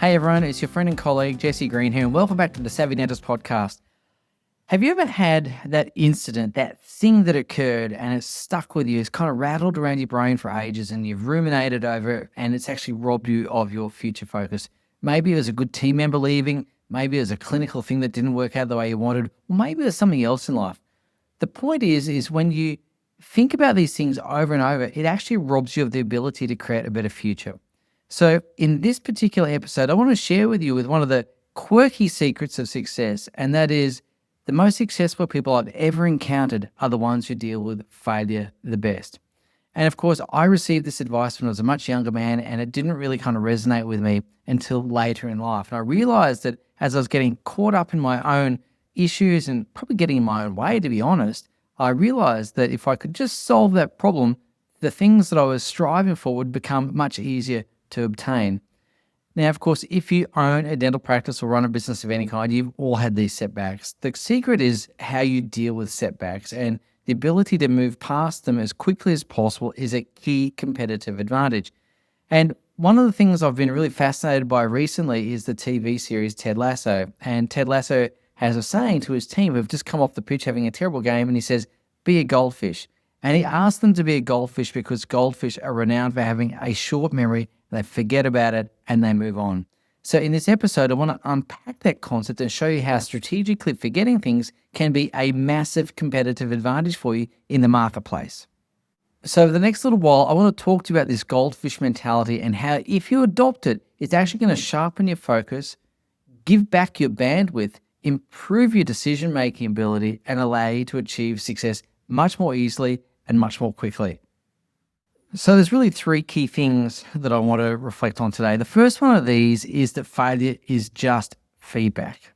Hey everyone, it's your friend and colleague Jesse Green here, and welcome back to the Savvy Dentist podcast. Have you ever had that incident, that thing that occurred and it's stuck with you, it's kind of rattled around your brain for ages and you've ruminated over it and it's actually robbed you of your future focus? Maybe it was a good team member leaving, maybe it was a clinical thing that didn't work out the way you wanted, or maybe it was something else in life. The point is when you think about these things over and over, it actually robs you of the ability to create a better future. So in this particular episode, I want to share with you one of the quirky secrets of success, and that is the most successful people I've ever encountered are the ones who deal with failure the best. And of course, I received this advice when I was a much younger man, and it didn't really kind of resonate with me until later in life. And I realized that as I was getting caught up in my own issues and probably getting in my own way, to be honest, I realized that if I could just solve that problem, the things that I was striving for would become much easier to obtain. Now, of course, if you own a dental practice or run a business of any kind, you've all had these setbacks. The secret is how you deal with setbacks, and the ability to move past them as quickly as possible is a key competitive advantage. And one of the things I've been really fascinated by recently is the TV series Ted Lasso. And Ted Lasso has a saying to his team who've just come off the pitch having a terrible game, and he says, "Be a goldfish." And he asked them to be a goldfish because goldfish are renowned for having a short memory. They forget about it and they move on. So in this episode, I want to unpack that concept and show you how strategically forgetting things can be a massive competitive advantage for you in the marketplace. So for the next little while, I want to talk to you about this goldfish mentality and how if you adopt it, it's actually going to sharpen your focus, give back your bandwidth, improve your decision-making ability, and allow you to achieve success much more easily and much more quickly. So there's really three key things that I want to reflect on today. The first one of these is that failure is just feedback.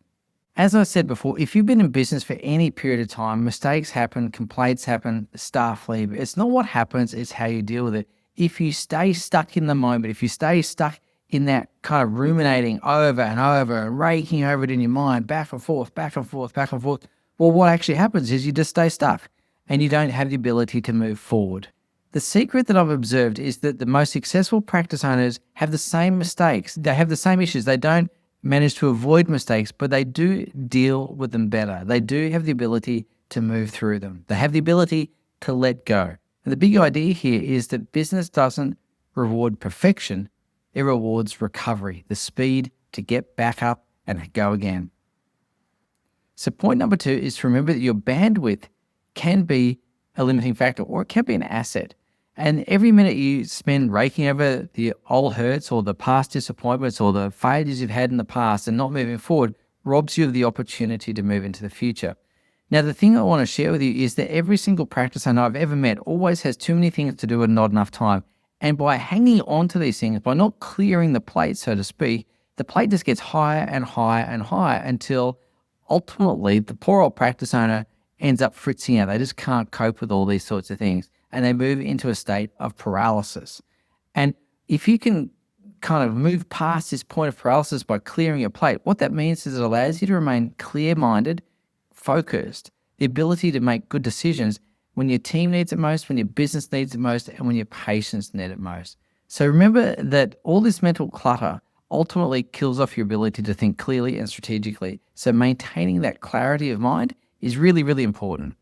As I said before, if you've been in business for any period of time, mistakes happen, complaints happen, staff leave. It's not what happens, it's how you deal with it. If you stay stuck in the moment, if you stay stuck in that kind of ruminating over and over and raking over it in your mind, back and forth, back and forth, back and forth, well, what actually happens is you just stay stuck and you don't have the ability to move forward. The secret that I've observed is that the most successful practice owners have the same mistakes. They have the same issues. They don't manage to avoid mistakes, but they do deal with them better. They do have the ability to move through them. They have the ability to let go. And the big idea here is that business doesn't reward perfection. It rewards recovery, the speed to get back up and go again. So point number 2 is to remember that your bandwidth can be a limiting factor or it can be an asset. And every minute you spend raking over the old hurts or the past disappointments or the failures you've had in the past and not moving forward robs you of the opportunity to move into the future. Now, the thing I want to share with you is that every single practice owner I've ever met always has too many things to do and not enough time. And by hanging on to these things, by not clearing the plate, so to speak, the plate just gets higher and higher and higher until ultimately the poor old practice owner ends up fritzing out. They just can't cope with all these sorts of things. And they move into a state of paralysis. And if you can kind of move past this point of paralysis by clearing your plate, what that means is it allows you to remain clear-minded, focused, the ability to make good decisions when your team needs it most, when your business needs it most, and when your patients need it most. So remember that all this mental clutter ultimately kills off your ability to think clearly and strategically. So maintaining that clarity of mind is really, really important.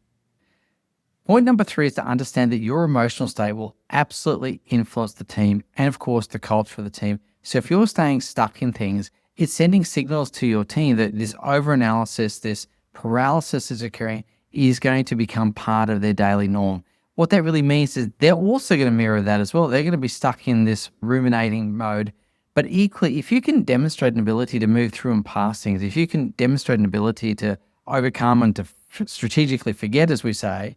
Point number 3 is to understand that your emotional state will absolutely influence the team and, of course, the culture of the team. So if you're staying stuck in things, it's sending signals to your team that this overanalysis, this paralysis is occurring, is going to become part of their daily norm. What that really means is they're also going to mirror that as well. They're going to be stuck in this ruminating mode. But equally, if you can demonstrate an ability to move through and past things, if you can demonstrate an ability to overcome and to strategically forget, as we say,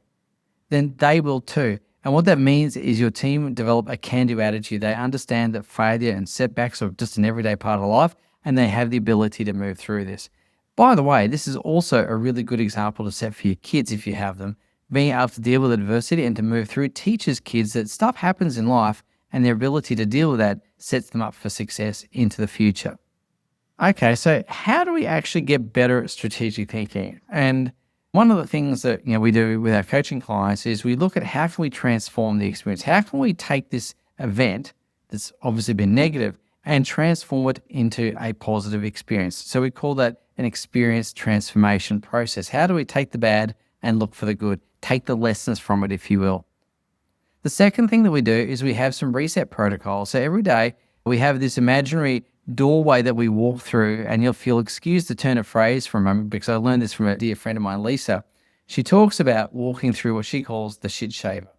then they will too. And what that means is your team develop a can-do attitude. They understand that failure and setbacks are just an everyday part of life, and they have the ability to move through this. By the way, this is also a really good example to set for your kids if you have them. Being able to deal with adversity and to move through teaches kids that stuff happens in life, and their ability to deal with that sets them up for success into the future. Okay, so how do we actually get better at strategic thinking? And one of the things that we do with our coaching clients is we look at how can we transform the experience? How can we take this event that's obviously been negative and transform it into a positive experience. So we call that an experience transformation process. How do we take the bad and look for the good? Take the lessons from it, if you will. The second thing that we do is we have some reset protocols. So every day we have this imaginary doorway that we walk through, and if you'll excuse the turn of phrase for a moment, because I learned this from a dear friend of mine, Lisa. She talks about walking through what she calls the shit shaver.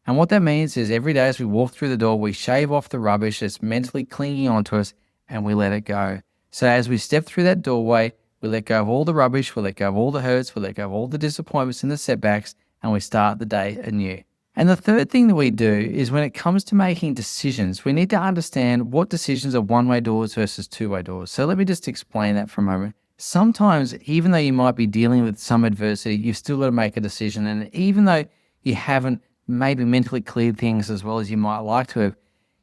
And what that means is every day as we walk through the door, we shave off the rubbish that's mentally clinging onto us and we let it go. So as we step through that doorway, we let go of all the rubbish, we let go of all the hurts, we let go of all the disappointments and the setbacks, and we start the day anew. And the third thing that we do is when it comes to making decisions, we need to understand what decisions are one-way doors versus two-way doors. So let me just explain that for a moment. Sometimes, even though you might be dealing with some adversity, you've still got to make a decision. And even though you haven't maybe mentally cleared things as well as you might like to have,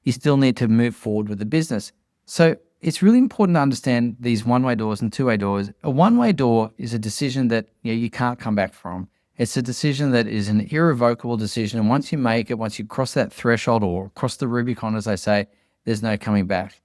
you still need to move forward with the business. So it's really important to understand these one-way doors and two-way doors. A one-way door is a decision that you can't come back from. It's a decision that is an irrevocable decision. And once you make it, once you cross that threshold or cross the Rubicon, as they say, there's no coming back.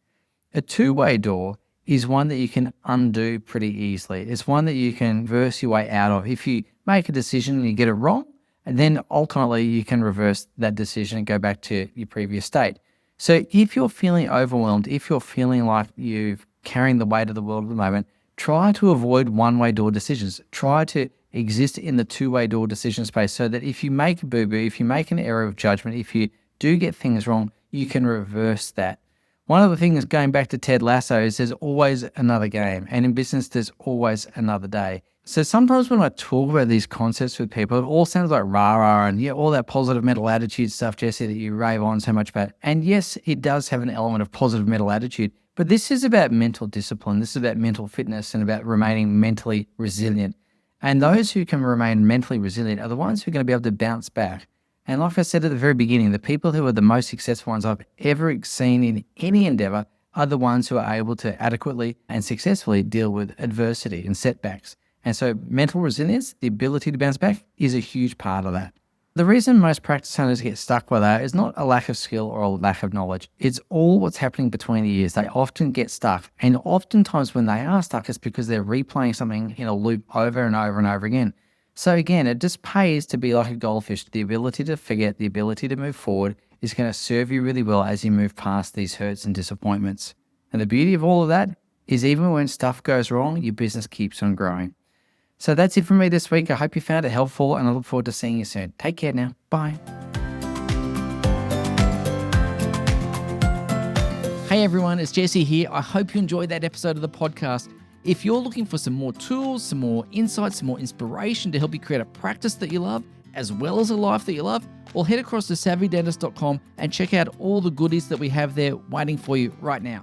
A two-way door is one that you can undo pretty easily. It's one that you can reverse your way out of. If you make a decision and you get it wrong, and then ultimately you can reverse that decision and go back to your previous state. So if you're feeling overwhelmed, if you're feeling like you're carrying the weight of the world at the moment, try to avoid one-way door decisions. Try to exist in the two-way door decision space so that if you make a boo-boo, if you make an error of judgment, if you do get things wrong, you can reverse that. One of the things, going back to Ted Lasso, is there's always another game. And in business, there's always another day. So sometimes when I talk about these concepts with people, it all sounds like rah-rah and all that positive mental attitude stuff, Jesse, that you rave on so much about. And yes, it does have an element of positive mental attitude, but this is about mental discipline. This is about mental fitness and about remaining mentally resilient. And those who can remain mentally resilient are the ones who are going to be able to bounce back. And like I said at the very beginning, the people who are the most successful ones I've ever seen in any endeavor are the ones who are able to adequately and successfully deal with adversity and setbacks. And so mental resilience, the ability to bounce back, is a huge part of that. The reason most practice owners get stuck with that is not a lack of skill or a lack of knowledge. It's all what's happening between the ears. They often get stuck. And oftentimes when they are stuck, it's because they're replaying something in a loop over and over and over again. So again, it just pays to be like a goldfish. The ability to forget, the ability to move forward is going to serve you really well as you move past these hurts and disappointments. And the beauty of all of that is even when stuff goes wrong, your business keeps on growing. So that's it from me this week. I hope you found it helpful and I look forward to seeing you soon. Take care now. Bye. Hey everyone, it's Jesse here. I hope you enjoyed that episode of the podcast. If you're looking for some more tools, some more insights, some more inspiration to help you create a practice that you love, as well as a life that you love, well, head across to savvydentist.com and check out all the goodies that we have there waiting for you right now.